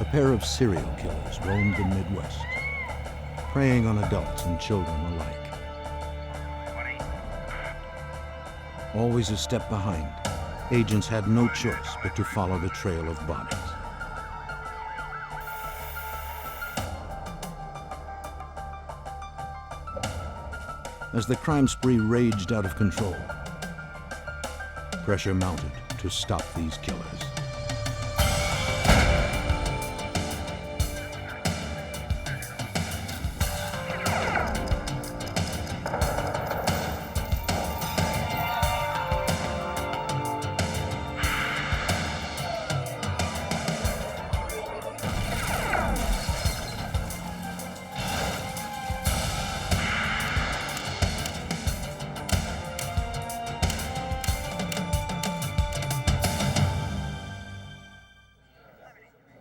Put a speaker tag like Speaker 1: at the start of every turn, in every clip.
Speaker 1: A pair of serial killers roamed the Midwest, preying on adults and children alike. Always a step behind, agents had no choice but to follow the trail of bodies. As the crime spree raged out of control, pressure mounted to stop these killers.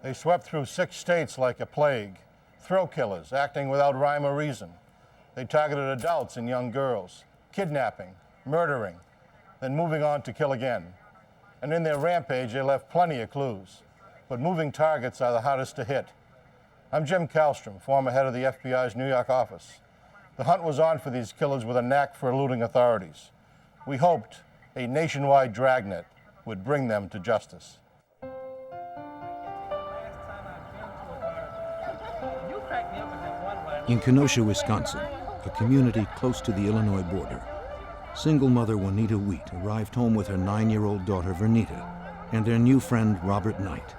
Speaker 2: They swept through 6 states like a plague, thrill killers acting without rhyme or reason. They targeted adults and young girls, kidnapping, murdering, then moving on to kill again. And in their rampage, they left plenty of clues. But moving targets are the hardest to hit. I'm Jim Kallstrom, former head of the FBI's New York office. The hunt was on for these killers with a knack for eluding authorities. We hoped a nationwide dragnet would bring them to justice.
Speaker 1: In Kenosha, Wisconsin, a community close to the Illinois border, single mother Juanita Wheat arrived home with her 9-year-old daughter Verita and their new friend Robert Knight.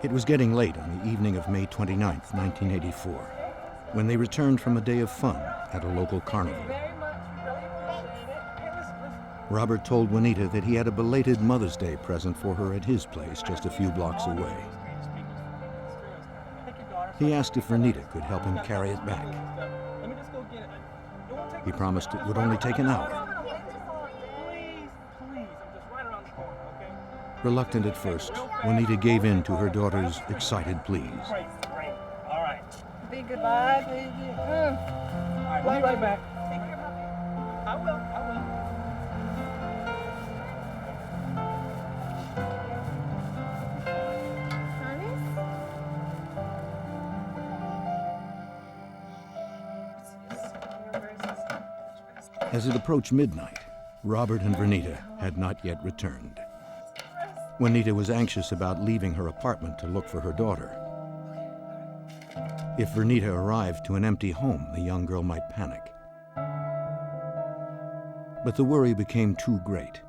Speaker 1: It was getting late on the evening of May 29, 1984, when they returned from a day of fun at a local carnival. Robert told Juanita that he had a belated Mother's Day present for her at his place just a few blocks away. He asked if Verita could help him carry it back. He promised it would only take an hour. Reluctant at first, Juanita gave in to her daughter's excited pleas.
Speaker 3: All right. Be goodbye, baby. All right, we'll be right back. Take care, Mommy. I will.
Speaker 1: As it approached midnight, Robert and Verita had not yet returned. Juanita was anxious about leaving her apartment to look for her daughter. If Verita arrived to an empty home, the young girl might panic. But the worry became too great.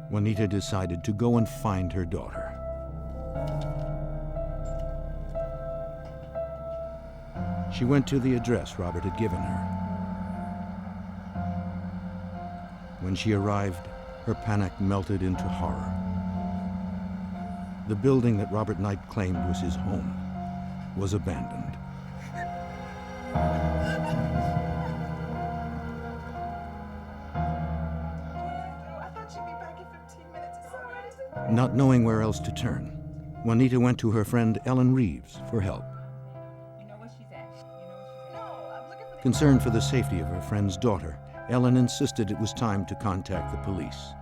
Speaker 1: Juanita decided to go and find her daughter. She went to the address Robert had given her. When she arrived, her panic melted into horror. The building that Robert Knight claimed was his home was abandoned. Not knowing where else to turn, Juanita went to her friend Ellen Reeves for help. Concerned for the safety of her friend's daughter, Ellen insisted it was time to contact the police.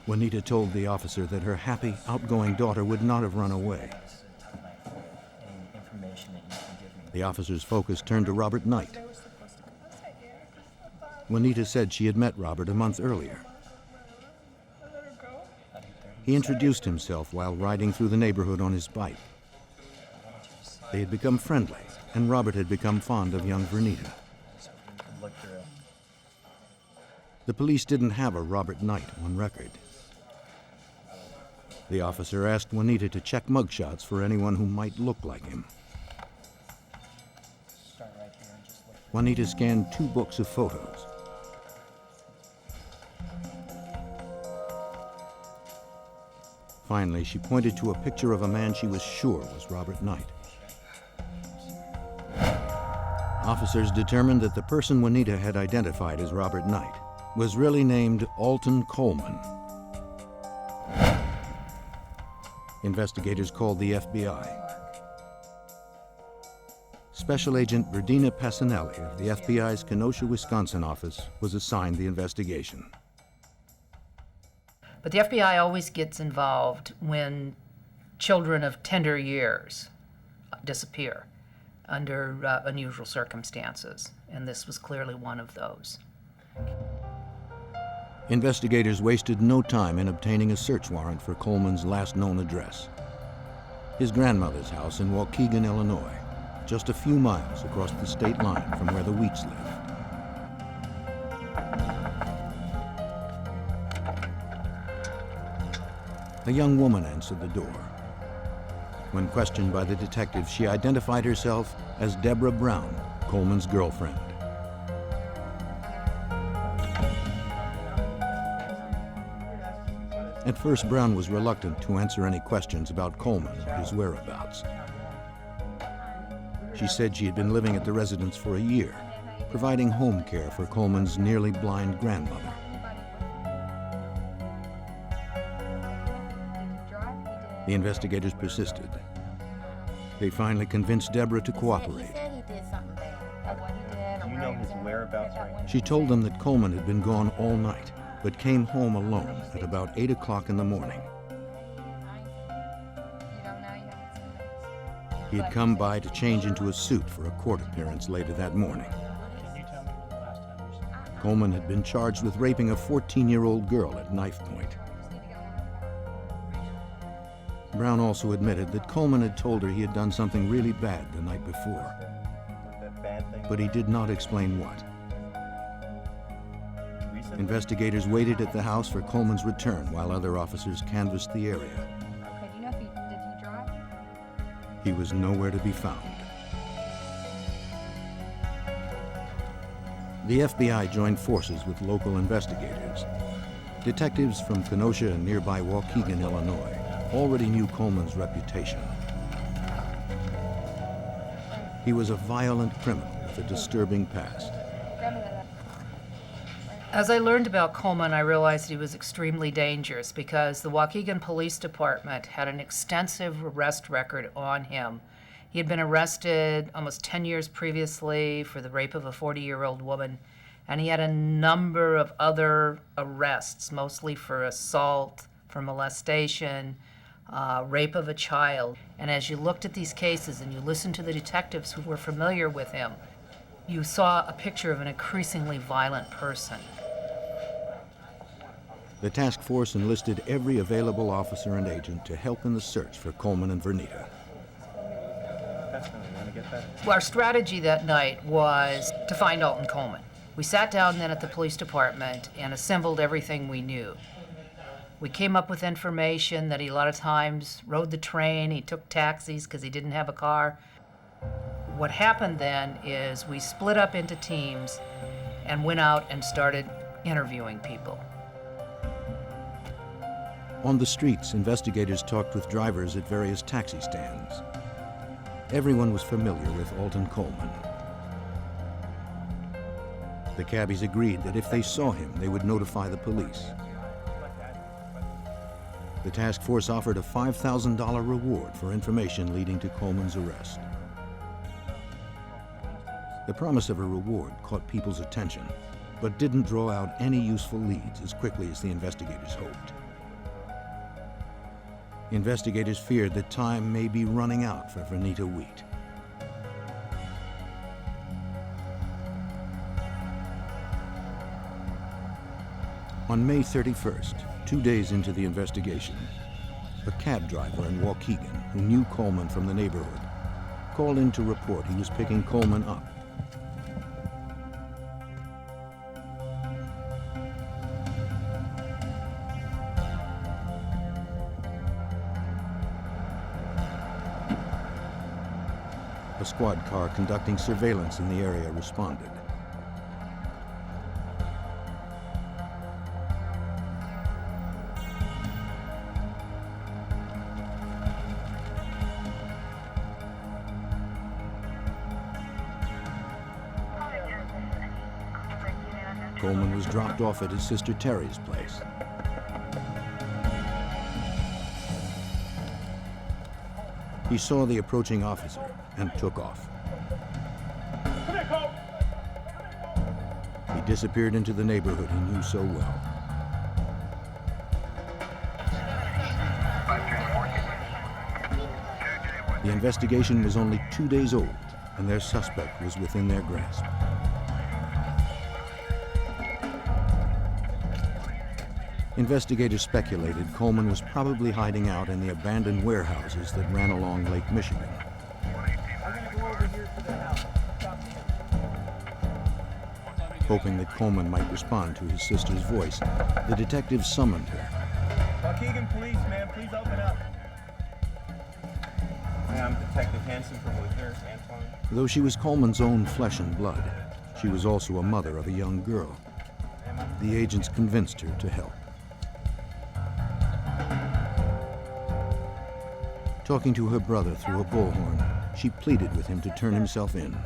Speaker 1: Juanita told the officer that her happy, outgoing daughter would not have run away. The officer's focus turned to Robert Knight. Juanita said she had met Robert a month earlier. He introduced himself while riding through the neighborhood on his bike. They had become friendly, and Robert had become fond of young Verita. The police didn't have a Robert Knight on record. The officer asked Juanita to check mugshots for anyone who might look like him. Juanita scanned 2 books of photos. Finally, she pointed to a picture of a man she was sure was Robert Knight. Officers determined that the person Juanita had identified as Robert Knight was really named Alton Coleman. Investigators called the FBI. Special Agent Verdina Passanelli of the FBI's Kenosha, Wisconsin office was assigned the investigation.
Speaker 4: But the FBI always gets involved when children of tender years disappear under unusual circumstances, and this was clearly one of those.
Speaker 1: Investigators wasted no time in obtaining a search warrant for Coleman's last known address, his grandmother's house in Waukegan, Illinois, just a few miles across the state line from where the Wheats lived. A young woman answered the door. When questioned by the detective, she identified herself as Deborah Brown, Coleman's girlfriend. At first, Brown was reluctant to answer any questions about Coleman or his whereabouts. She said she had been living at the residence for a year, providing home care for Coleman's nearly blind grandmother. The investigators persisted. They finally convinced Deborah to cooperate.
Speaker 5: Do you know his whereabouts right now?
Speaker 1: She told them that Coleman had been gone all night, but came home alone at about 8 o'clock in the morning. He had come by to change into a suit for a court appearance later that morning.
Speaker 5: Can you tell me the last time you saw him?
Speaker 1: Coleman had been charged with raping a 14-year-old girl at knife point. Brown also admitted that Coleman had told her he had done something really bad the night before,
Speaker 5: What that bad thing?
Speaker 1: but he did not explain what.
Speaker 5: Recently?
Speaker 1: Investigators waited at the house for Coleman's return while other officers canvassed the area.
Speaker 6: Okay, do you know if did he drive?
Speaker 1: He was nowhere to be found. The FBI joined forces with local investigators. Detectives from Kenosha and nearby Waukegan, Illinois, already knew Coleman's reputation. He was a violent criminal with a disturbing past.
Speaker 4: As I learned about Coleman, I realized he was extremely dangerous because the Waukegan Police Department had an extensive arrest record on him. He had been arrested almost 10 years previously for the rape of a 40-year-old woman, and he had a number of other arrests, mostly for assault, for molestation, rape of a child. And as you looked at these cases and you listened to the detectives who were familiar with him, you saw a picture of an increasingly violent person.
Speaker 1: The task force enlisted every available officer and agent to help in the search for Coleman and Verita.
Speaker 5: You want to get that?
Speaker 4: Well, our strategy that night was to find Alton Coleman. We sat down then at the police department and assembled everything we knew. We came up with information that he a lot of times rode the train, he took taxis because he didn't have a car. What happened then is we split up into teams and went out and started interviewing people.
Speaker 1: On the streets, investigators talked with drivers at various taxi stands. Everyone was familiar with Alton Coleman. The cabbies agreed that if they saw him, they would notify the police. The task force offered a $5,000 reward for information leading to Coleman's arrest. The promise of a reward caught people's attention, but didn't draw out any useful leads as quickly as the investigators hoped. Investigators feared that time may be running out for Verita Wheat. On May 31st, 2 days into the investigation, a cab driver in Waukegan who knew Coleman from the neighborhood called in to report he was picking Coleman up. A squad car conducting surveillance in the area responded. Coleman was dropped off at his sister Terry's place. He saw the approaching officer and took off. disappeared into the neighborhood he knew so well. The investigation was only 2 days old, and their suspect was within their grasp. Investigators speculated Coleman was probably hiding out in the abandoned warehouses that ran along Lake Michigan. Hoping that Coleman might respond to his sister's voice, the detectives summoned her.
Speaker 5: Waukegan Police, ma'am, please open up. I'm Detective Hansen from Lieutenant Anton.
Speaker 1: Though she was Coleman's own flesh and blood, she was also a mother of a young girl. The agents convinced her to help. Talking to her brother through a bullhorn, she pleaded with him to turn himself in.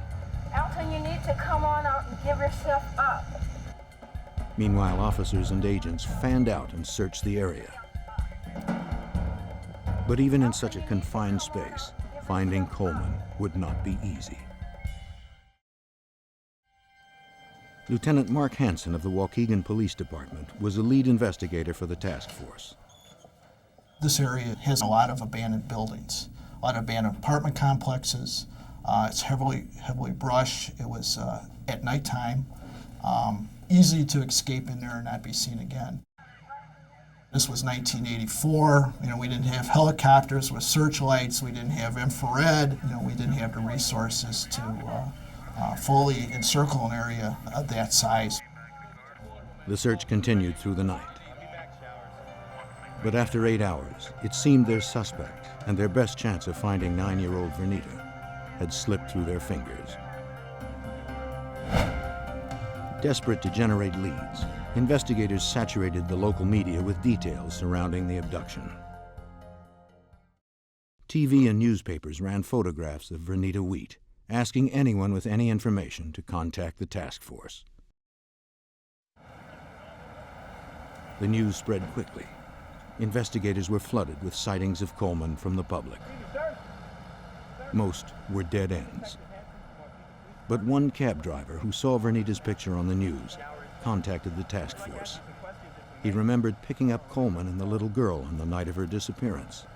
Speaker 7: Alton, you need to come on out and give yourself up.
Speaker 1: Meanwhile, officers and agents fanned out and searched the area. But even in such a confined space, finding Coleman would not be easy. Lieutenant Mark Hansen of the Waukegan Police Department was the lead investigator for the task force.
Speaker 8: This area has a lot of abandoned buildings, a lot of abandoned apartment complexes. It's heavily brushed. It was at nighttime, easy to escape in there and not be seen again. This was 1984. We didn't have helicopters with searchlights. We didn't have infrared. We didn't have the resources to fully encircle an area of that size.
Speaker 1: The search continued through the night. But after 8 hours, it seemed their suspect and their best chance of finding 9-year-old Verita had slipped through their fingers. Desperate to generate leads, investigators saturated the local media with details surrounding the abduction. TV and newspapers ran photographs of Verita Wheat, asking anyone with any information to contact the task force. The news spread quickly. Investigators were flooded with sightings of Coleman from the public. Most were dead ends. But one cab driver who saw Vernita's picture on the news contacted the task force. He remembered picking up Coleman and the little girl on the night of her disappearance.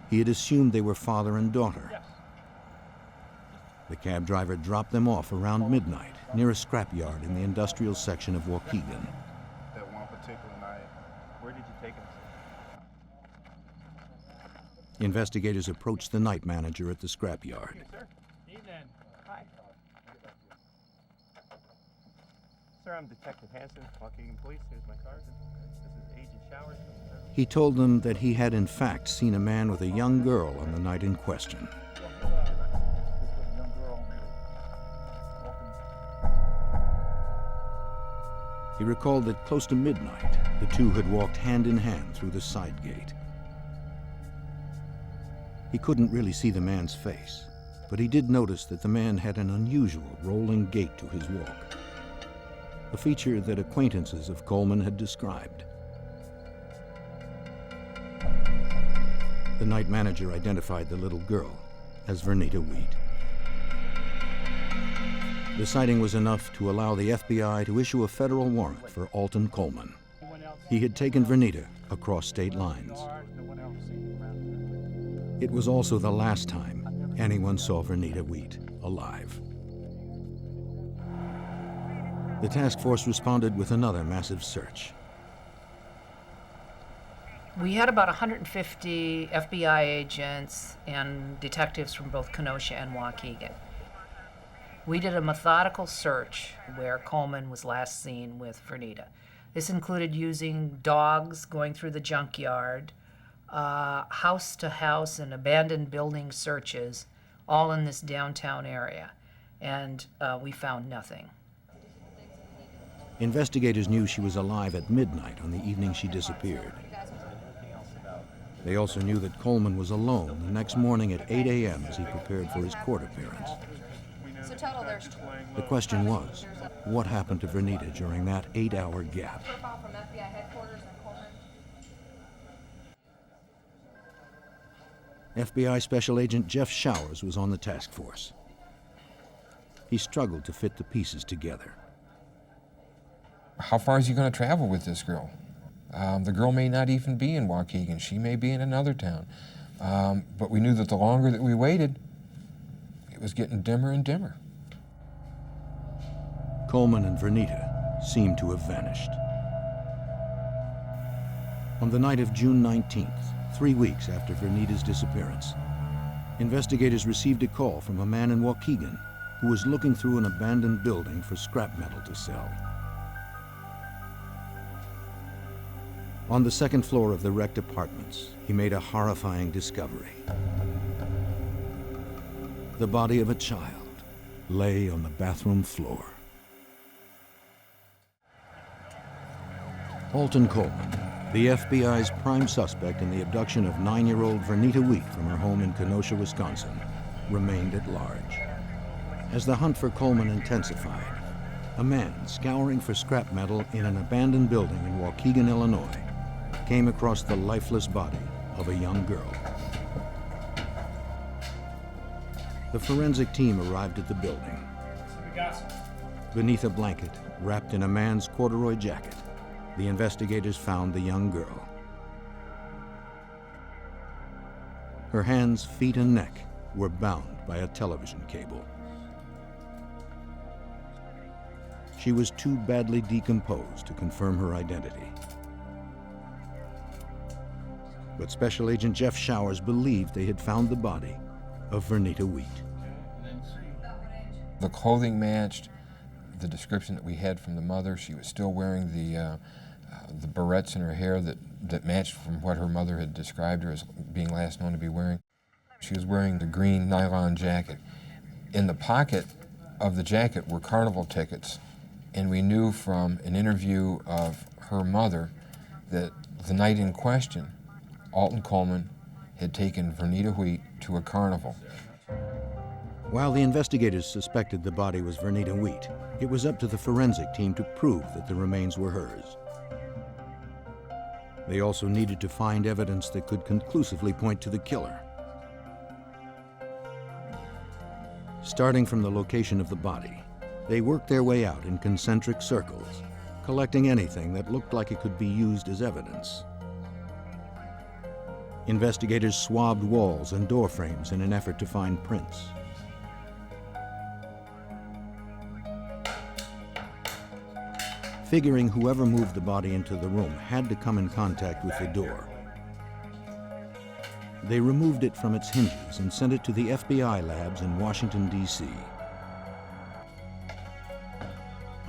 Speaker 1: He had assumed they were father and daughter. The cab driver dropped them off around midnight near a scrapyard in the industrial section of Waukegan.
Speaker 2: That one particular night.
Speaker 5: Where did you take him?
Speaker 1: Investigators approached the night manager at the scrapyard.
Speaker 5: Sir, I'm Detective Hansen, Waukegan Police. Here's my card. This is Agent Showers.
Speaker 1: He told them that he had in fact seen a man with a young girl on the night in question. He recalled that close to midnight, the two had walked hand in hand through the side gate. He couldn't really see the man's face, but he did notice that the man had an unusual rolling gait to his walk, a feature that acquaintances of Coleman had described. The night manager identified the little girl as Verita Wheat. The sighting was enough to allow the FBI to issue a federal warrant for Alton Coleman. He had taken Verita across state lines. It was also the last time anyone saw Verita Wheat alive. The task force responded with another massive search.
Speaker 4: We had about 150 FBI agents and detectives from both Kenosha and Waukegan. We did a methodical search where Coleman was last seen with Verita. This included using dogs going through the junkyard, house-to-house and abandoned building searches, all in this downtown area, and we found nothing.
Speaker 1: Investigators knew she was alive at midnight on the evening she disappeared. They also knew that Coleman was alone the next morning at 8 a.m. as he prepared for his court appearance.
Speaker 6: So total there's
Speaker 1: The question was, what happened to Verita during that 8-hour gap?
Speaker 6: profile from FBI headquarters in Coleman.
Speaker 1: FBI Special Agent Jeff Showers was on the task force. he struggled to fit the pieces together.
Speaker 9: How far is he going to travel with this girl? The girl may not even be in Waukegan. She may be in another town. But we knew that the longer that we waited, it was getting dimmer and dimmer.
Speaker 1: Coleman and Vernita seemed to have vanished. On the night of June 19th, 3 weeks after Vernita's disappearance, investigators received a call from a man in Waukegan who was looking through an abandoned building for scrap metal to sell. On the second floor of the wrecked apartments, he made a horrifying discovery. The body of a child lay on the bathroom floor. Alton Coleman, the FBI's prime suspect in the abduction of 9-year-old Verita Wheat from her home in Kenosha, Wisconsin, remained at large. As the hunt for Coleman intensified, a man scouring for scrap metal in an abandoned building in Waukegan, Illinois, came across the lifeless body of a young girl. The forensic team arrived at the building. Beneath a blanket, wrapped in a man's corduroy jacket, the investigators found the young girl. Her hands, feet, and neck were bound by a television cable. She was too badly decomposed to confirm her identity. But Special Agent Jeff Showers believed they had found the body of Verita Wheat.
Speaker 9: The clothing matched the description that we had from the mother. She was still wearing the barrettes in her hair that matched from what her mother had described her as being last known to be wearing. She was wearing the green nylon jacket. In the pocket of the jacket were carnival tickets, and we knew from an interview of her mother that the night in question, Alton Coleman had taken Verita Wheat to a carnival.
Speaker 1: While the investigators suspected the body was Verita Wheat, it was up to the forensic team to prove that the remains were hers. They also needed to find evidence that could conclusively point to the killer. Starting from the location of the body, they worked their way out in concentric circles, collecting anything that looked like it could be used as evidence. Investigators swabbed walls and door frames in an effort to find prints. Figuring whoever moved the body into the room had to come in contact with the door, they removed it from its hinges and sent it to the FBI labs in Washington, D.C.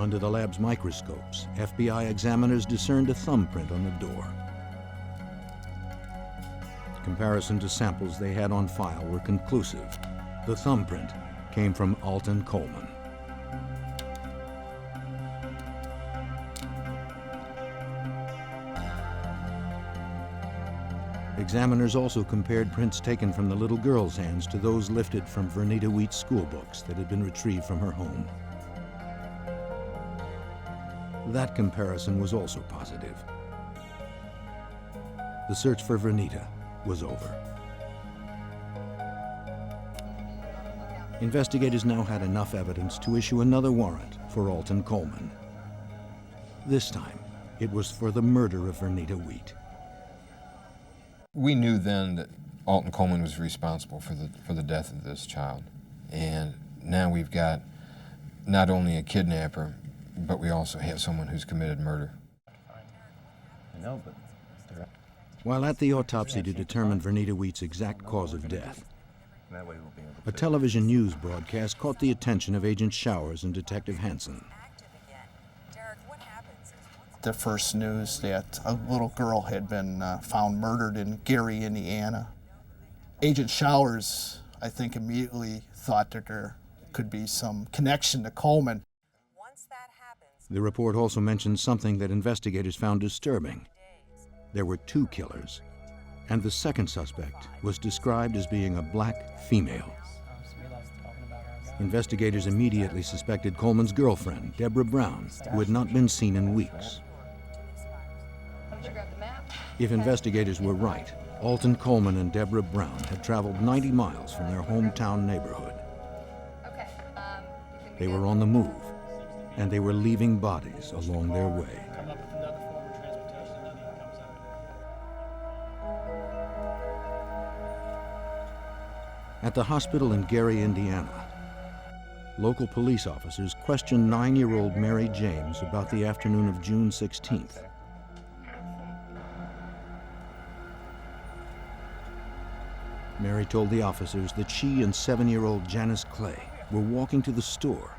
Speaker 1: Under the lab's microscopes, FBI examiners discerned a thumbprint on the door. Comparison to samples they had on file were conclusive. The thumbprint came from Alton Coleman. Examiners also compared prints taken from the little girl's hands to those lifted from Verita Wheat's school books that had been retrieved from her home. That comparison was also positive. The search for Vernita was over. Investigators now had enough evidence to issue another warrant for Alton Coleman. This time, it was for the murder of Verita Wheat.
Speaker 9: We knew then that Alton Coleman was responsible for the death of this child. And now we've got not only a kidnapper, but we also have someone who's committed murder.
Speaker 1: While at the autopsy to determine Verita Wheat's exact cause of death, a television news broadcast caught the attention of Agent Showers and Detective Hansen.
Speaker 8: The first news that a little girl had been found murdered in Gary, Indiana. Agent Showers, I think, immediately thought that there could be some connection to Coleman.
Speaker 1: The report also mentioned something that investigators found disturbing. There were 2 killers, and the second suspect was described as being a black female. Investigators immediately suspected Coleman's girlfriend, Deborah Brown, who had not been seen in weeks. If investigators were right, Alton Coleman and Deborah Brown had traveled 90 miles from their hometown neighborhood.
Speaker 6: Okay, you can
Speaker 1: They were on the move, and they were leaving bodies along their way.
Speaker 10: Come up with another form of transportation, and then he comes out.
Speaker 1: At the hospital in Gary, Indiana, local police officers questioned 9-year-old Mary James about the afternoon of June 16th. Mary told the officers that she and 7-year-old Janice Clay were walking to the store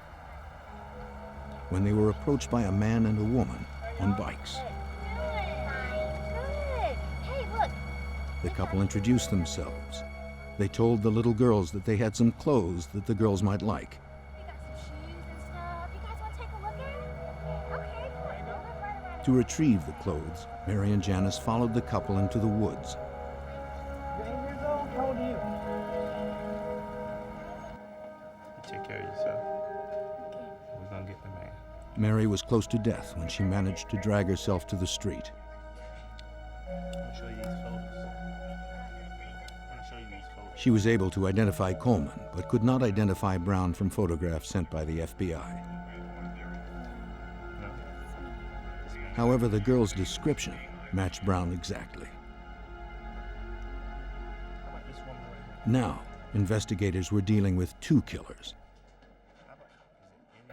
Speaker 1: when they were approached by a man and a woman on bikes.
Speaker 7: Good. Hey, look.
Speaker 1: The couple introduced themselves. They told the little girls that they had some clothes that the girls might like.
Speaker 7: We got some shoes and stuff. You guys want to take a look at it? Okay, cool. We'll look right around it.
Speaker 1: To retrieve the clothes, Mary and Janice followed the couple into the woods.
Speaker 10: You're 8 years old? How old are you?
Speaker 5: Take care of yourself. We're gonna get the man.
Speaker 1: Mary was close to death when she managed to drag herself to the street.
Speaker 5: I'll show you these photos. I'll show you these photos.
Speaker 1: She was able to identify Coleman, but could not identify Brown from photographs sent by the FBI.
Speaker 5: No.
Speaker 1: However, the girl's description matched Brown exactly.
Speaker 5: How about this one right here?
Speaker 1: Now, investigators were dealing with 2 killers.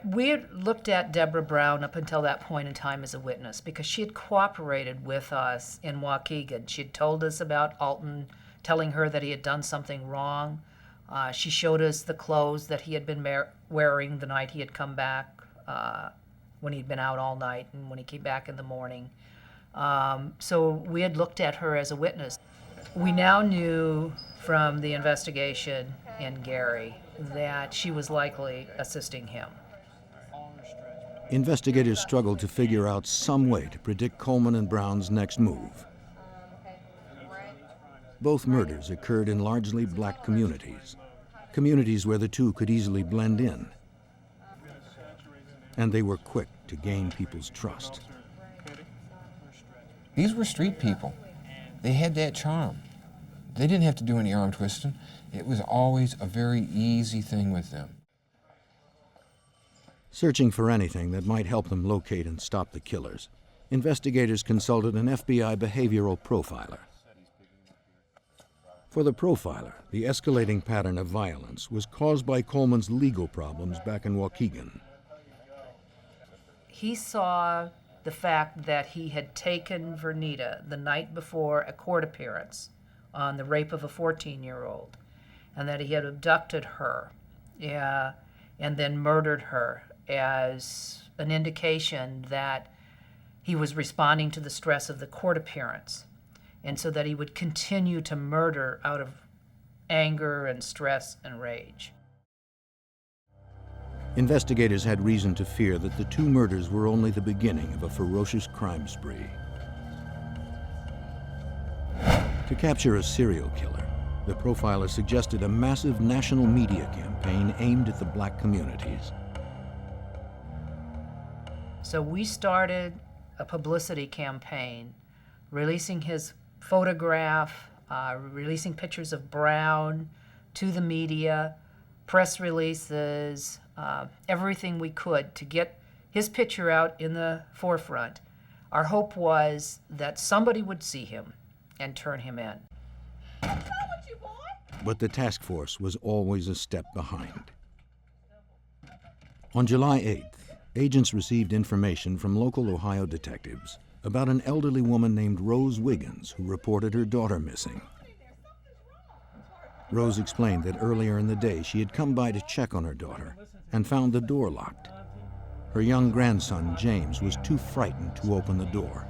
Speaker 4: We had looked at Deborah Brown up until that point in time as a witness because she had cooperated with us in Waukegan. She had told us about Alton, telling her that he had done something wrong. She showed us the clothes that he had been wearing the night he had come back, when he'd been out all night and when he came back in the morning. So we had looked at her as a witness. We now knew from the investigation in Gary that she was likely assisting him.
Speaker 1: Investigators struggled to figure out some way to predict Coleman and Brown's next move. Both murders occurred in largely black communities, communities where the two could easily blend in. And they were quick to gain people's trust.
Speaker 9: These were street people. They had that charm. They didn't have to do any arm twisting. It was always a very easy thing with them.
Speaker 1: Searching for anything that might help them locate and stop the killers, investigators consulted an FBI behavioral profiler. For the profiler, the escalating pattern of violence was caused by Coleman's legal problems back in Waukegan.
Speaker 4: He saw the fact that he had taken Verita the night before a court appearance on the rape of a 14-year-old, and that he had abducted her and then murdered her as an indication that he was responding to the stress of the court appearance, and so that he would continue to murder out of anger and stress and rage.
Speaker 1: Investigators had reason to fear that the 2 murders were only the beginning of a ferocious crime spree. To capture a serial killer, the profiler suggested a massive national media campaign aimed at the black communities.
Speaker 4: So we started a publicity campaign, releasing his photograph, releasing pictures of Brown to the media, press releases, everything we could to get his picture out in the forefront. Our hope was that somebody would see him and turn him in.
Speaker 1: But the task force was always a step behind. On July 8th, agents received information from local Ohio detectives about an elderly woman named Rose Wiggins who reported her daughter missing. Rose explained that earlier in the day she had come by to check on her daughter and found the door locked. Her young grandson, James, was too frightened to open the door.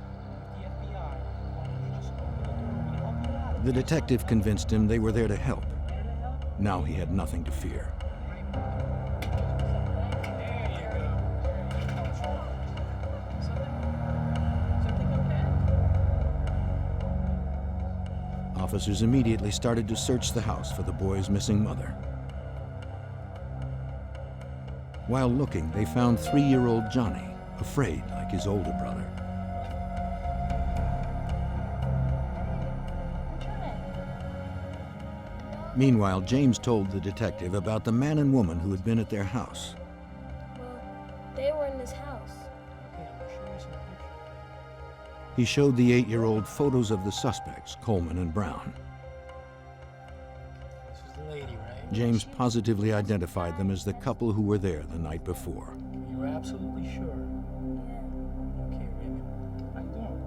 Speaker 1: The detective convinced him they were there to help. Now he had nothing to fear. Officers immediately started to search the house for the boy's missing mother. While looking, they found 3-year-old Johnny, afraid like his older brother. Meanwhile, James told the detective about the man and woman who had been at their house.
Speaker 7: They were in this house.
Speaker 10: Okay, I'm gonna show you some pictures.
Speaker 1: He showed the 8-year-old photos of the suspects, Coleman and Brown.
Speaker 10: This is the lady, right?
Speaker 1: James positively identified them as the couple who were there the night before.
Speaker 10: You're absolutely sure? Okay, Raymond. How you doing?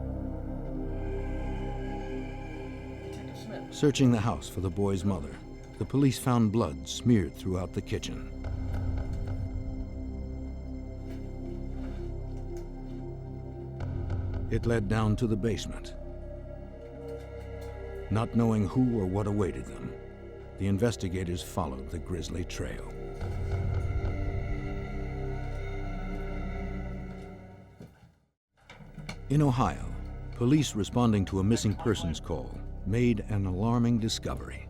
Speaker 10: Detective Smith.
Speaker 1: Searching the house for the boy's mother, the police found blood smeared throughout the kitchen. It led down to the basement. Not knowing who or what awaited them, the investigators followed the grisly trail. In Ohio, police responding to a missing persons call made an alarming discovery.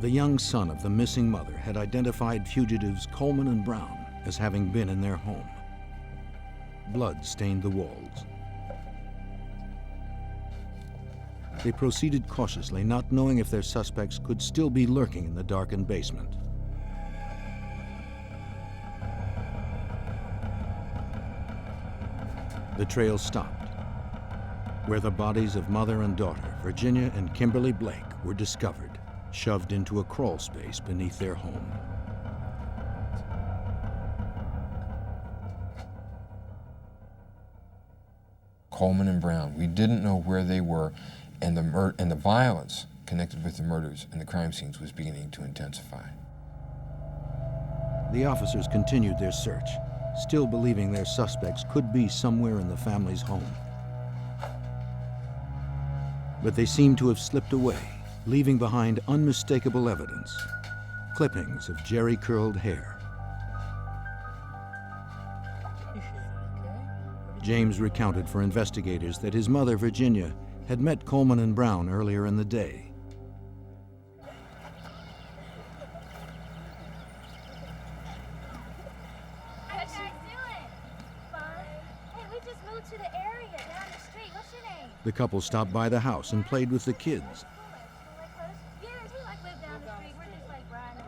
Speaker 1: The young son of the missing mother had identified fugitives Coleman and Brown as having been in their home. Blood stained the walls. They proceeded cautiously, not knowing if their suspects could still be lurking in the darkened basement. The trail stopped, where the bodies of mother and daughter, Virginia and Kimberly Blake, were discovered, shoved into a crawl space beneath their home.
Speaker 9: Coleman and Brown. We didn't know where they were, and the violence connected with the murders and the crime scenes was beginning to intensify.
Speaker 1: The officers continued their search, still believing their suspects could be somewhere in the family's home. But they seemed to have slipped away, leaving behind unmistakable evidence, clippings of jerry-curled hair. James recounted for investigators that his mother, Virginia, had met Coleman and Brown earlier in the day.
Speaker 7: What you guys doing? Fun. Hey, we just moved to the area down the street. What's your name?
Speaker 1: The couple stopped by the house and played with the kids.
Speaker 7: Yeah, we like live down the street. We're just like riding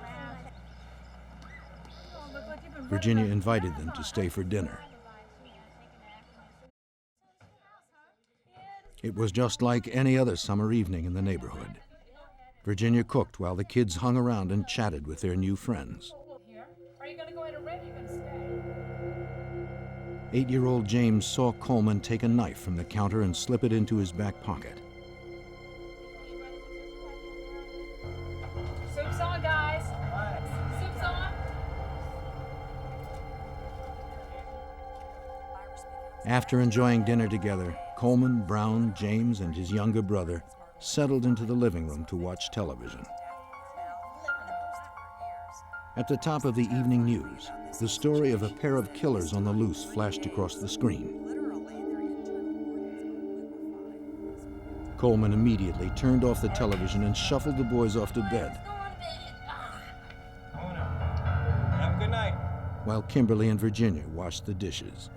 Speaker 7: around.
Speaker 1: Virginia invited them to stay for dinner. It was just like any other summer evening in the neighborhood. Virginia cooked while the kids hung around and chatted with their new friends.
Speaker 4: Are you going to go in a ring? Are you going to stay?
Speaker 1: 8-year-old James saw Coleman take a knife from the counter and slip it into his back pocket.
Speaker 4: Soup's on, guys. Soup's on.
Speaker 1: After enjoying dinner together, Coleman, Brown, James, and his younger brother settled into the living room to watch television. At the top of the evening news, the story of a pair of killers on the loose flashed across the screen. Coleman immediately turned off the television and shuffled the boys off to bed,
Speaker 5: Have a good night.
Speaker 1: while Kimberly and Virginia washed the dishes.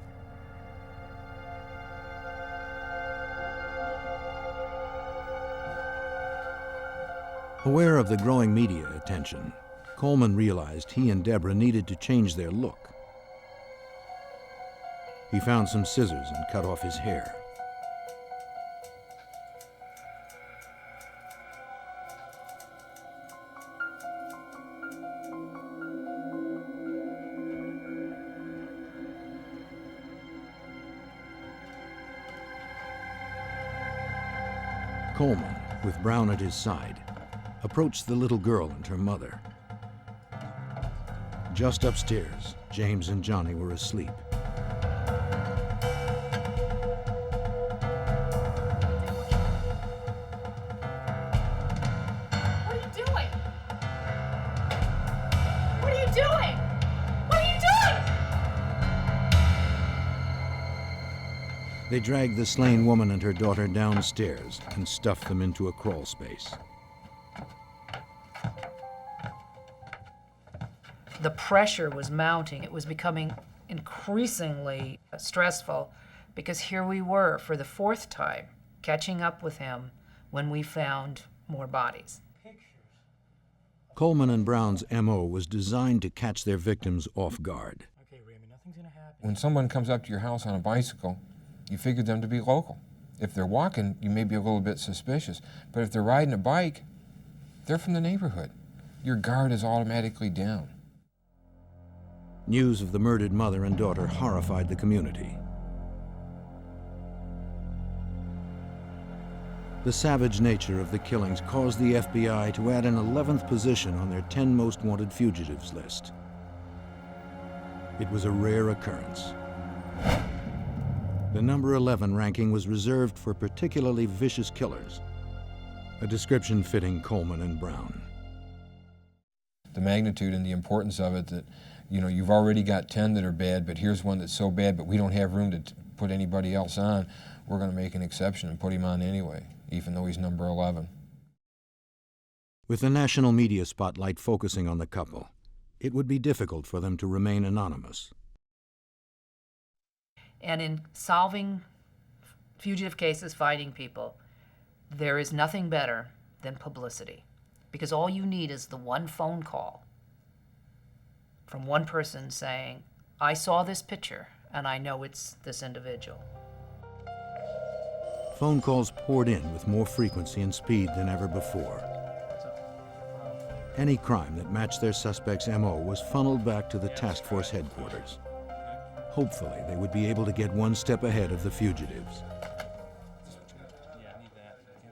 Speaker 1: Aware of the growing media attention, Coleman realized he and Deborah needed to change their look. He found some scissors and cut off his hair. Coleman, with Brown at his side, approached the little girl and her mother. Just upstairs, James and Johnny were asleep.
Speaker 4: What are you doing? What are you doing? What are you doing?
Speaker 1: They dragged the slain woman and her daughter downstairs and stuffed them into a crawl space.
Speaker 4: The pressure was mounting. It was becoming increasingly stressful because here we were for the 4th time catching up with him when we found more bodies.
Speaker 10: Pictures
Speaker 1: Coleman and Brown's MO was designed to catch their victims off guard.
Speaker 10: Okay, Raymond, nothing's gonna happen.
Speaker 9: When someone comes up to your house on a bicycle, you figure them to be local. If they're walking, you may be a little bit suspicious. But if they're riding a bike, they're from the neighborhood. Your guard is automatically down.
Speaker 1: News of the murdered mother and daughter horrified the community. The savage nature of the killings caused the FBI to add an 11th position on their 10 most wanted fugitives list. It was a rare occurrence. The number 11 ranking was reserved for particularly vicious killers, a description fitting Coleman and Brown.
Speaker 9: The magnitude and the importance of it, that, you know, you've already got 10 that are bad, but here's one that's so bad, but we don't have room to put anybody else on. We're going to make an exception and put him on anyway, even though he's number 11.
Speaker 1: With the national media spotlight focusing on the couple, it would be difficult for them to remain anonymous.
Speaker 4: And in solving fugitive cases, finding people, there is nothing better than publicity, because all you need is the one phone call from one person saying, I saw this picture and I know it's this individual.
Speaker 1: Phone calls poured in with more frequency and speed than ever before. Any crime that matched their suspect's MO was funneled back to the task force headquarters. Hopefully, they would be able to get one step ahead of the fugitives.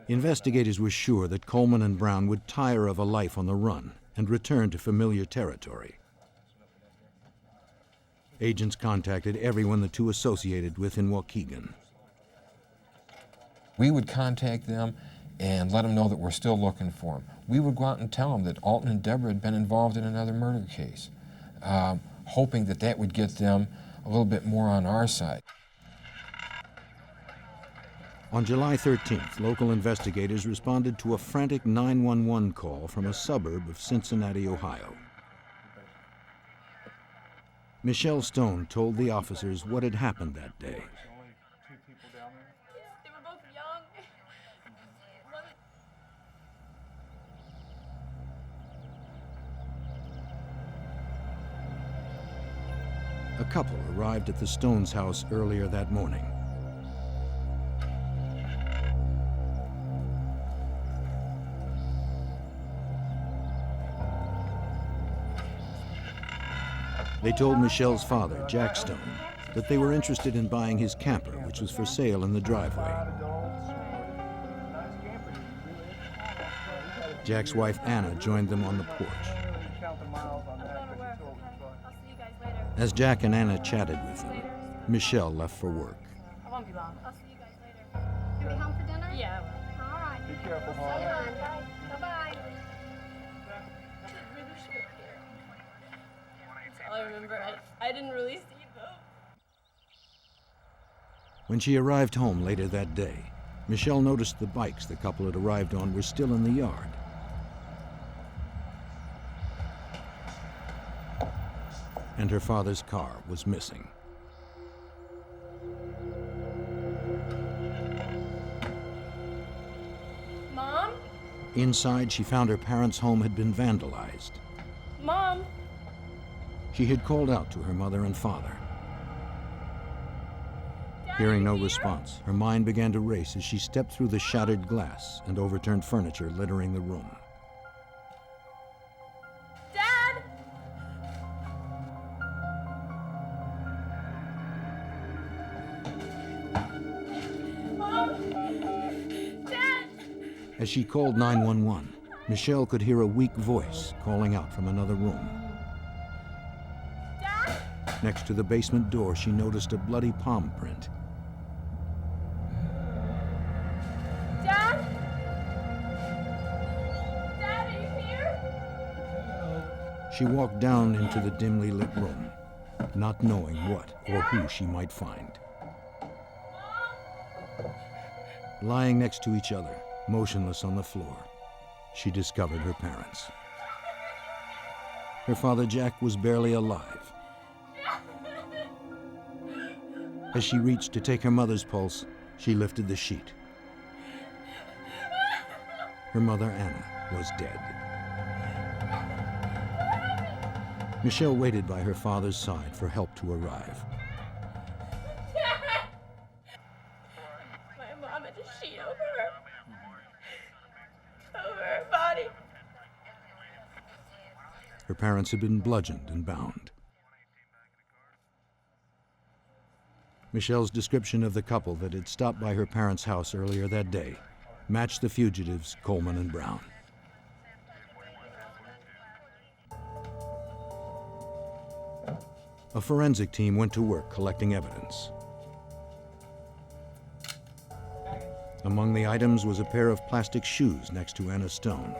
Speaker 1: Investigators were sure that Coleman and Brown would tire of a life on the run and return to familiar territory. Agents contacted everyone the two associated with in Waukegan.
Speaker 9: We would contact them and let them know that we're still looking for them. We would go out and tell them that Alton and Deborah had been involved in another murder case, hoping that that would get them a little bit more on our side.
Speaker 1: On July 13th, local investigators responded to a frantic 911 call from a suburb of Cincinnati, Ohio. Michelle Stone told the officers what had happened that day.
Speaker 6: They were both young.
Speaker 1: A couple arrived at the Stones' house earlier that morning. They told Michelle's father, Jack Stone, that they were interested in buying his camper, which was for sale in the driveway. Jack's wife, Anna, joined them on the porch. As Jack and Anna chatted with them, Michelle left for work.
Speaker 6: I won't be long. I'll see you guys later. You'll be home for dinner? Yeah, I will. All right. Be careful, Mom. Bye-bye.
Speaker 11: I remember I didn't really see them.
Speaker 1: When she arrived home later that day, Michelle noticed the bikes the couple had arrived on were still in the yard. And her father's car was missing.
Speaker 11: Mom?
Speaker 1: Inside, she found her parents' home had been vandalized.
Speaker 11: Mom?
Speaker 1: She had called out to her mother and father. Hearing no response, her mind began to race as she stepped through the shattered glass and overturned furniture littering the room.
Speaker 11: Dad? Mom? Dad?
Speaker 1: As she called 911, Michelle could hear a weak voice calling out from another room.
Speaker 11: Dad?
Speaker 1: Next to the basement door, she noticed a bloody palm print.
Speaker 11: Dad? Dad, are you here?
Speaker 1: She walked down into the dimly lit room, not knowing what or who she might find. Lying next to each other, motionless on the floor, she discovered her parents. Her father, Jack, was barely alive. As she reached to take her mother's pulse, she lifted the sheet. Her mother, Anna, was dead. Michelle waited by her father's side for help to arrive.
Speaker 11: My mom had a sheet over her body.
Speaker 1: Her parents had been bludgeoned and bound. Michelle's description of the couple that had stopped by her parents' house earlier that day matched the fugitives, Coleman and Brown. A forensic team went to work collecting evidence. Among the items was a pair of plastic shoes next to Anna Stone.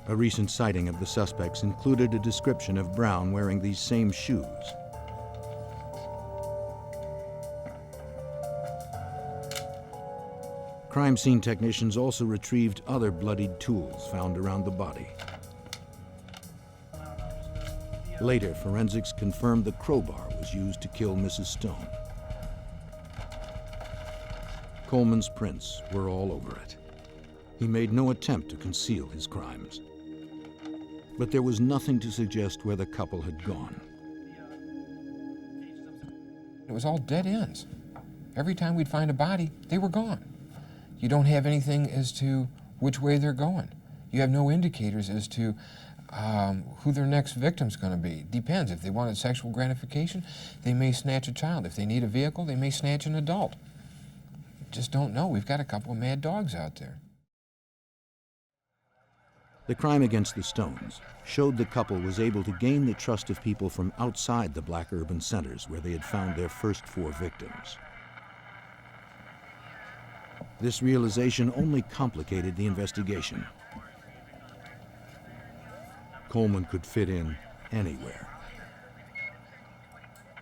Speaker 1: A recent sighting of the suspects included a description of Brown wearing these same shoes. Crime scene technicians also retrieved other bloodied tools found around the body. Later, forensics confirmed the crowbar was used to kill Mrs. Stone. Coleman's prints were all over it. He made no attempt to conceal his crimes. But there was nothing to suggest where the couple had gone.
Speaker 9: It was all dead ends. Every time we'd find a body, they were gone. You don't have anything as to which way they're going. You have no indicators as to who their next victim's going to be. Depends. If they wanted sexual gratification, they may snatch a child. If they need a vehicle, they may snatch an adult. Just don't know. We've got a couple of mad dogs out there.
Speaker 1: The crime against the Stones showed the couple was able to gain the trust of people from outside the black urban centers where they had found their first 4 victims. This realization only complicated the investigation. Coleman could fit in anywhere.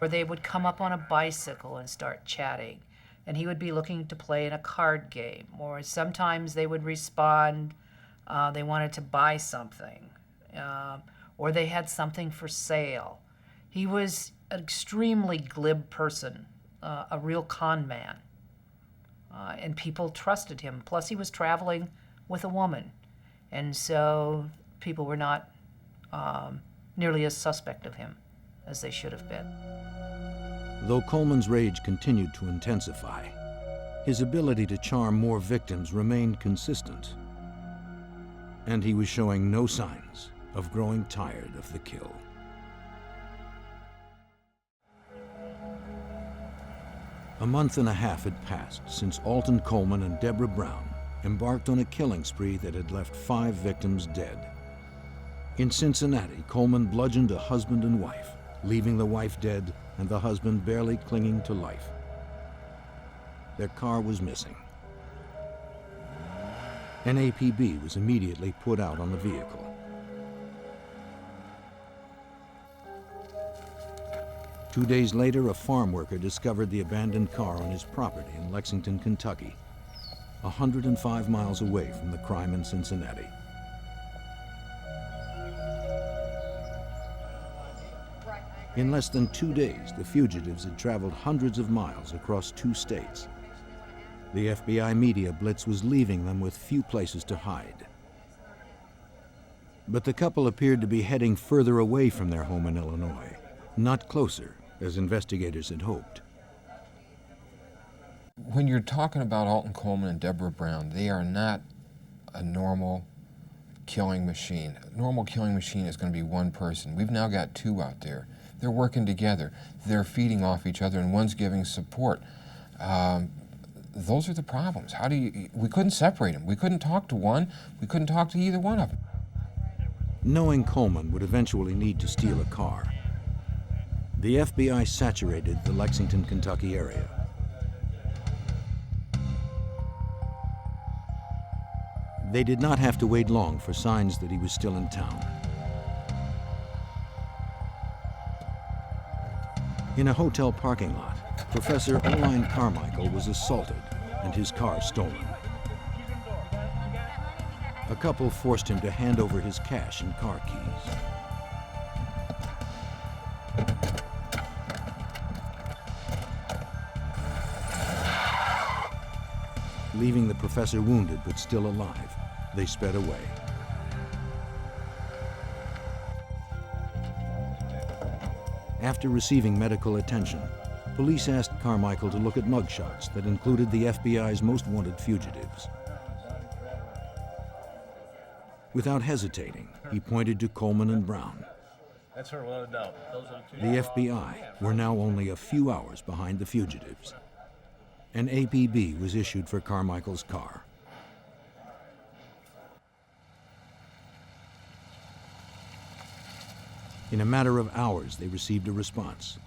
Speaker 4: Or they would come up on a bicycle and start chatting, and he would be looking to play in a card game. Or sometimes they would respond, they wanted to buy something, or they had something for sale. He was an extremely glib person, a real con man. And people trusted him. Plus, he was traveling with a woman. And so people were not nearly as suspect of him as they should have been.
Speaker 1: Though Coleman's rage continued to intensify, his ability to charm more victims remained consistent. And he was showing no signs of growing tired of the kill. A month and a half had passed since Alton Coleman and Deborah Brown embarked on a killing spree that had left 5 victims dead. In Cincinnati, Coleman bludgeoned a husband and wife, leaving the wife dead and the husband barely clinging to life. Their car was missing. An APB was immediately put out on the vehicle. Two days later, a farm worker discovered the abandoned car on his property in Lexington, Kentucky, 105 miles away from the crime in Cincinnati. In less than 2 days, the fugitives had traveled hundreds of miles across 2 states. The FBI media blitz was leaving them with few places to hide. But the couple appeared to be heading further away from their home in Illinois, not closer, as investigators had hoped.
Speaker 9: When you're talking about Alton Coleman and Deborah Brown, they are not a normal killing machine. A normal killing machine is going to be one person. We've now got 2 out there. They're working together. They're feeding off each other, and one's giving support. Those are the problems. We couldn't separate them. We couldn't talk to one. We couldn't talk to either one of them.
Speaker 1: Knowing Coleman would eventually need to steal a car, the FBI saturated the Lexington, Kentucky area. They did not have to wait long for signs that he was still in town. In a hotel parking lot, Professor Oline Carmichael was assaulted and his car stolen. A couple forced him to hand over his cash and car keys. Leaving the professor wounded but still alive, they sped away. After receiving medical attention, police asked Carmichael to look at mugshots that included the FBI's most wanted fugitives. Without hesitating, he pointed to Coleman and Brown.
Speaker 10: That's her, without a doubt. Those are the two.
Speaker 1: The FBI were now only a few hours behind the fugitives. An APB was issued for Carmichael's car. In a matter of hours, they received a response.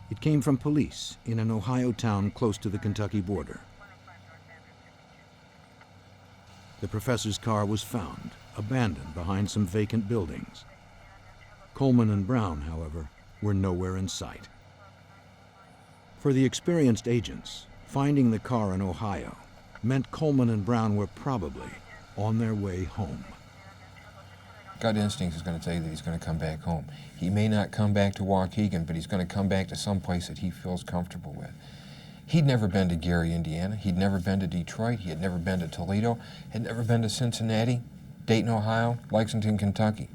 Speaker 1: It came from police in an Ohio town close to the Kentucky border. The professor's car was found, abandoned behind some vacant buildings. Coleman and Brown, however, were nowhere in sight. For the experienced agents, finding the car in Ohio meant Coleman and Brown were probably on their way home.
Speaker 9: Gut instinct is going to tell you that he's going to come back home. He may not come back to Waukegan, but he's going to come back to some place that he feels comfortable with. He'd never been to Gary, Indiana. He'd never been to Detroit. He had never been to Toledo. Had never been to Cincinnati, Dayton, Ohio, Lexington, Kentucky.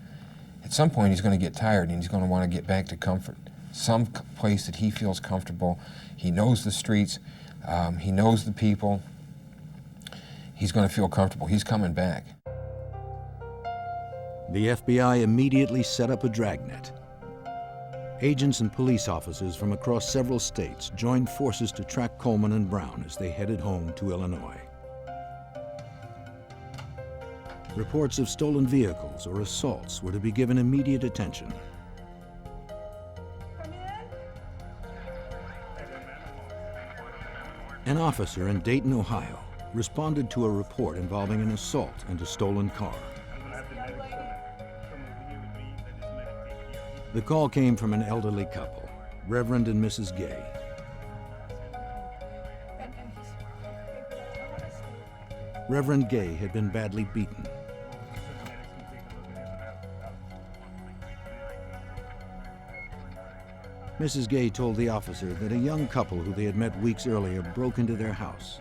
Speaker 9: At some point, he's going to get tired and he's going to want to get back to comfort. Some place that he feels comfortable. He knows the streets. He knows the people. He's going to feel comfortable. He's coming back.
Speaker 1: The FBI immediately set up a dragnet. Agents and police officers from across several states joined forces to track Coleman and Brown as they headed home to Illinois. Reports of stolen vehicles or assaults were to be given immediate attention. An officer in Dayton, Ohio, responded to a report involving an assault and a stolen car. The call came from an elderly couple, Reverend and Mrs. Gay. Reverend Gay had been badly beaten. Mrs. Gay told the officer that a young couple who they had met weeks earlier broke into their house.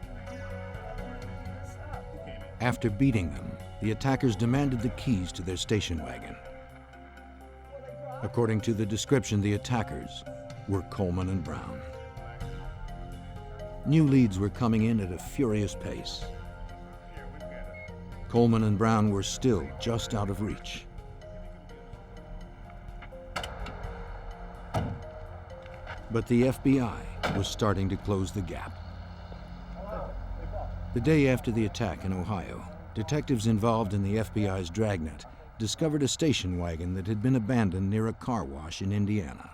Speaker 1: After beating them, the attackers demanded the keys to their station wagon. According to the description, the attackers were Coleman and Brown. New leads were coming in at a furious pace. Coleman and Brown were still just out of reach. But the FBI was starting to close the gap. The day after the attack in Ohio, detectives involved in the FBI's dragnet discovered a station wagon that had been abandoned near a car wash in Indiana.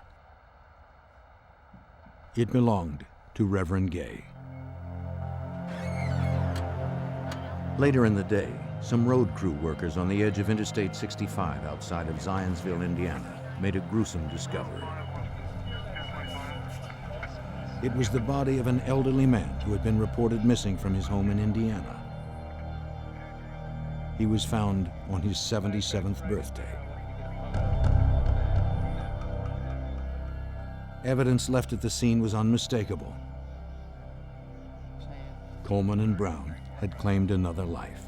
Speaker 1: It belonged to Reverend Gay. Later in the day, some road crew workers on the edge of Interstate 65 outside of Zionsville, Indiana, made a gruesome discovery. It was the body of an elderly man who had been reported missing from his home in Indiana. He was found on his 77th birthday. Evidence left at the scene was unmistakable. Coleman and Brown had claimed another life.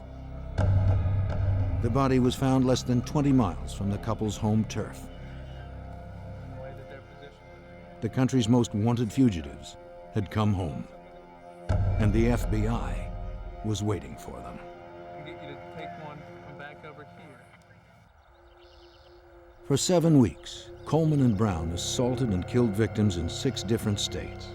Speaker 1: The body was found less than 20 miles from the couple's home turf. The country's most wanted fugitives had come home, and the FBI was waiting for them. For 7 weeks, Coleman and Brown assaulted and killed victims in 6 different states.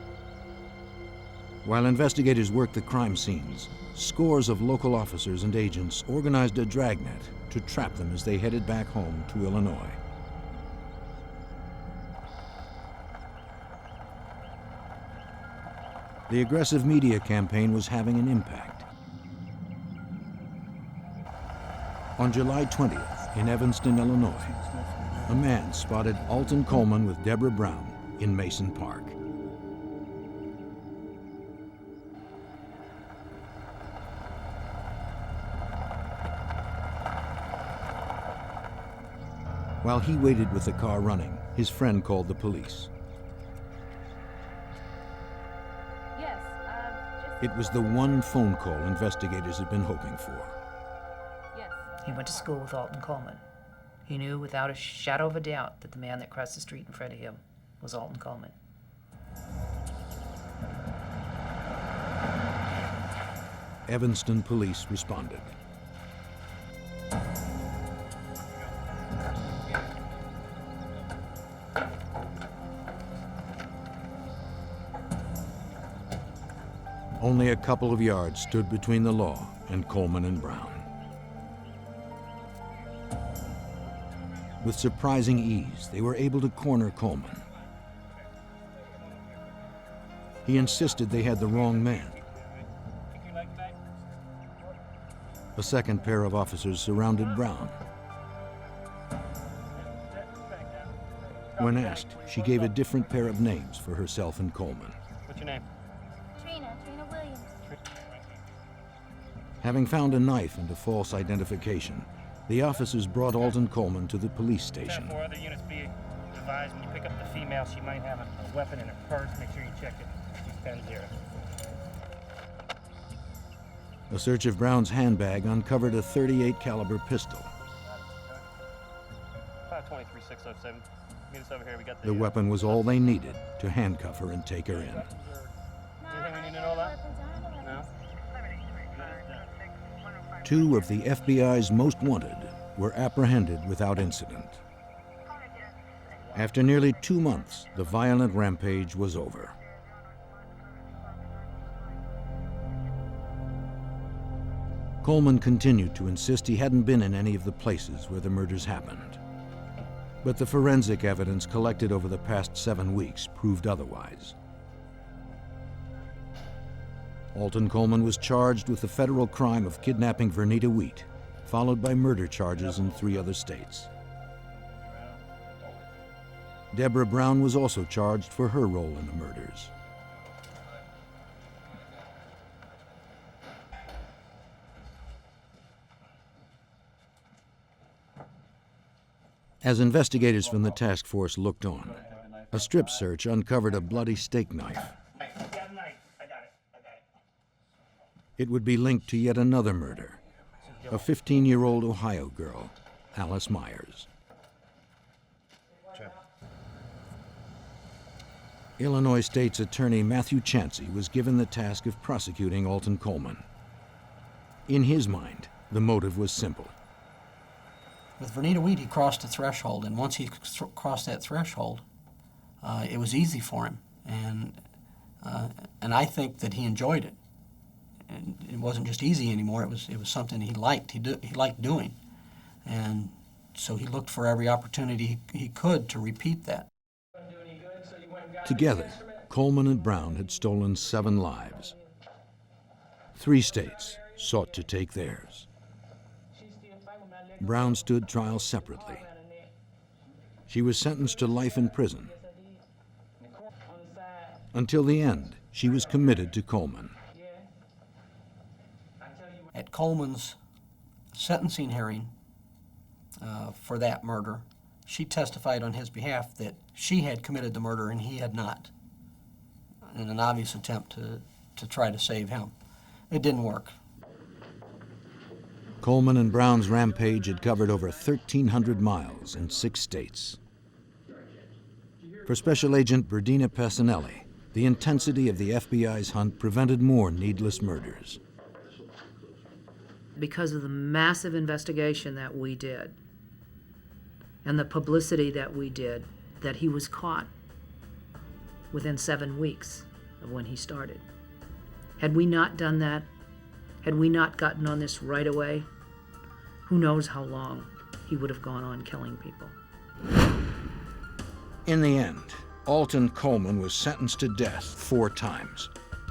Speaker 1: While investigators worked the crime scenes, scores of local officers and agents organized a dragnet to trap them as they headed back home to Illinois. The aggressive media campaign was having an impact. On July 20th, in Evanston, Illinois, a man spotted Alton Coleman with Deborah Brown in Mason Park. While he waited with the car running, his friend called the police. It was the one phone call investigators had been hoping for.
Speaker 4: He went to school with Alton Coleman. He knew without a shadow of a doubt that the man that crossed the street in front of him was Alton Coleman.
Speaker 1: Evanston police responded. Only a couple of yards stood between the law and Coleman and Brown. With surprising ease, they were able to corner Coleman. He insisted they had the wrong man. A second pair of officers surrounded Brown. When asked, she gave a different pair of names for herself and Coleman.
Speaker 5: What's your name?
Speaker 6: Trina Williams.
Speaker 1: Having found a knife and a false identification, the officers brought Alton Coleman to the police station.
Speaker 5: 4 other units be advised when you pick up the female, she might have a weapon in her purse. Make sure you check it. She's 10-0.
Speaker 1: A search of Brown's handbag uncovered a .38 caliber pistol.
Speaker 5: 523-607. Meet us over here. We got
Speaker 1: The weapon was all they needed to handcuff her and take her in.
Speaker 5: Anything we need to know about? No?
Speaker 1: 2 of the FBI's most wanted were apprehended without incident. After nearly 2 months, the violent rampage was over. Coleman continued to insist he hadn't been in any of the places where the murders happened. But the forensic evidence collected over the past 7 weeks proved otherwise. Alton Coleman was charged with the federal crime of kidnapping Verita Wheat, followed by murder charges in 3 other states. Deborah Brown was also charged for her role in the murders. As investigators from the task force looked on, a strip search uncovered a bloody steak knife. It would be linked to yet another murder, a 15-year-old Ohio girl, Alice Myers. Illinois State's Attorney Matthew Chancey was given the task of prosecuting Alton Coleman. In his mind, the motive was simple.
Speaker 12: With Verita Wheat, he crossed a threshold, and once he crossed that threshold, it was easy for him, and I think that he enjoyed it. And it wasn't just easy anymore; it was something he liked. He liked doing, and so he looked for every opportunity he could to repeat that.
Speaker 1: Together, Coleman and Brown had stolen 7 lives. 3 states sought to take theirs. Brown stood trial separately. She was sentenced to life in prison. Until the end, she was committed to Coleman.
Speaker 12: At Coleman's sentencing hearing for that murder, she testified on his behalf that she had committed the murder and he had not, in an obvious attempt to try to save him. It didn't work.
Speaker 1: Coleman and Brown's rampage had covered over 1,300 miles in 6 states. For Special Agent Berdina Passanelli, the intensity of the FBI's hunt prevented more needless murders.
Speaker 4: Because of the massive investigation that we did and the publicity that we did, that he was caught within 7 weeks of when he started. Had we not done that, had we not gotten on this right away, who knows how long he would have gone on killing people.
Speaker 1: In the end, Alton Coleman was sentenced to death 4 times.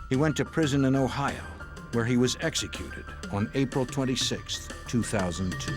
Speaker 1: He went to prison in Ohio, where he was executed on April 26, 2002.